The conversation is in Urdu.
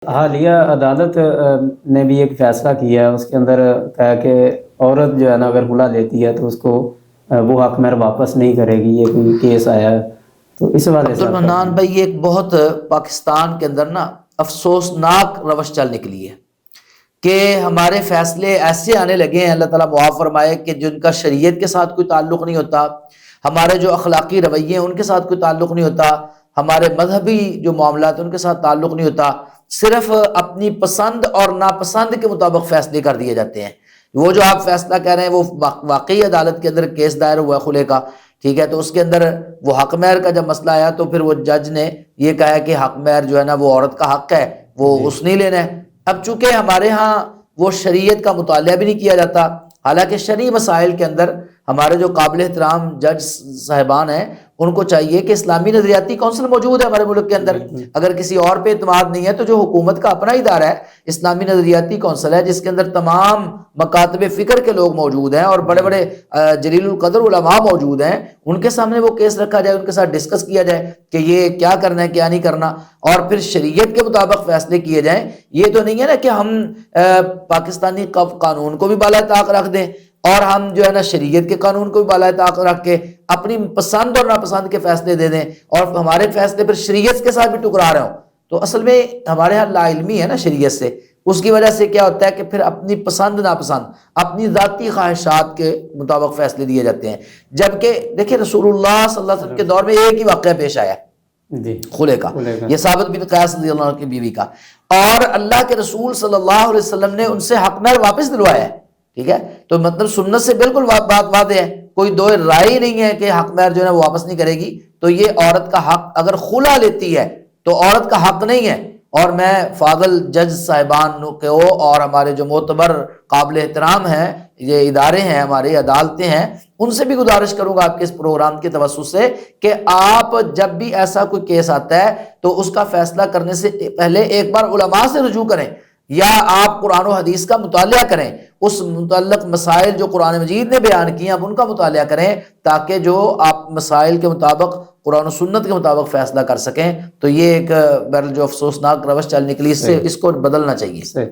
حالیہ عدالت نے بھی ایک فیصلہ کیا ہے، اس کے اندر کہا کہ عورت جو ہے نا اگر خلا لیتی ہے تو اس کو وہ حق مہر واپس نہیں کرے گی، یہ کوئی کیس آیا ہے تو اس حوالے عبد سے آپ کا المنان بھائی، یہ ایک بہت پاکستان کے اندر نا افسوسناک روش چل نکلی ہے کہ ہمارے فیصلے ایسے آنے لگے ہیں، اللہ تعالیٰ معاف فرمائے، کہ جن کا شریعت کے ساتھ کوئی تعلق نہیں ہوتا، ہمارے جو اخلاقی رویے ہیں ان کے ساتھ کوئی تعلق نہیں ہوتا، ہمارے مذہبی جو معاملات ہیں ان کے ساتھ تعلق نہیں ہوتا، صرف اپنی پسند اور ناپسند کے مطابق فیصلے کر دیے جاتے ہیں۔ وہ جو آپ فیصلہ کہہ رہے ہیں وہ واقعی عدالت کے اندر کیس دائر ہوا ہے خلے کا، ٹھیک ہے، تو اس کے اندر وہ حق مہر کا جب مسئلہ آیا تو پھر وہ جج نے یہ کہا کہ حق مہر جو ہے نا وہ عورت کا حق ہے، وہ جی اس نے لینا ہے۔ اب چونکہ ہمارے ہاں وہ شریعت کا مطالعہ بھی نہیں کیا جاتا، حالانکہ شرعی مسائل کے اندر ہمارے جو قابل احترام جج صاحبان ہیں ان کو چاہیے کہ اسلامی نظریاتی کونسل موجود ہے ہمارے ملک کے اندر، بالکل اگر کسی اور پہ اعتماد نہیں ہے تو جو حکومت کا اپنا ادارہ ہے اسلامی نظریاتی کونسل ہے، جس کے اندر تمام مکاتب فکر کے لوگ موجود ہیں اور بڑے جی بڑے جلیل القدر علماء موجود ہیں، ان کے سامنے وہ کیس رکھا جائے، ان کے ساتھ ڈسکس کیا جائے کہ یہ کیا کرنا ہے کیا نہیں کرنا، اور پھر شریعت کے مطابق فیصلے کیے جائیں۔ یہ تو نہیں ہے نا کہ ہم پاکستانی قانون کو بھی بالائے طاق رکھ دیں اور ہم جو ہے نا شریعت کے قانون کو بھی بالائے طاق رکھ کے اپنی پسند اور ناپسند کے فیصلے دے دیں، اور ہمارے فیصلے پھر شریعت کے ساتھ بھی ٹکرا رہے ہوں۔ تو اصل میں ہمارے ہاں لا علمی ہے نا شریعت سے، اس کی وجہ سے کیا ہوتا ہے کہ پھر اپنی پسند ناپسند، اپنی ذاتی خواہشات کے مطابق فیصلے دیے جاتے ہیں۔ جبکہ دیکھیں رسول اللہ صلی اللہ علیہ وسلم کے دور میں ایک ہی واقعہ پیش آیا جی خلے کا، کھلے گا یہ ثابت بن قیس رضی اللہ عنہ کی بیوی کا، اور اللہ کے رسول صلی اللہ علیہ وسلم نے ان سے حق مہر واپس دلوایا ہے، ٹھیک ہے، تو مطلب سنت سے بالکل بات واضح ہے، کوئی دو رائے نہیں ہے کہ حق مہر جو ہے نا وہ واپس نہیں کرے گی۔ تو یہ عورت کا حق اگر خلا لیتی ہے تو عورت کا حق نہیں ہے، اور میں فاضل جج صاحبان کو اور ہمارے جو معتبر قابل احترام ہیں یہ ادارے ہیں ہماری عدالتیں ہیں ان سے بھی گزارش کروں گا آپ کے اس پروگرام کے توسط سے کہ آپ جب بھی ایسا کوئی کیس آتا ہے تو اس کا فیصلہ کرنے سے پہلے ایک بار علماء سے رجوع کریں، یا آپ قرآن و حدیث کا مطالعہ کریں، اس متعلق مسائل جو قرآن مجید نے بیان کیے آپ ان کا مطالعہ کریں، تاکہ جو آپ مسائل کے مطابق قرآن و سنت کے مطابق فیصلہ کر سکیں۔ تو یہ ایک جو افسوسناک روش چل نکلی، اس سے صحیح اس کو بدلنا چاہیے۔ صحیح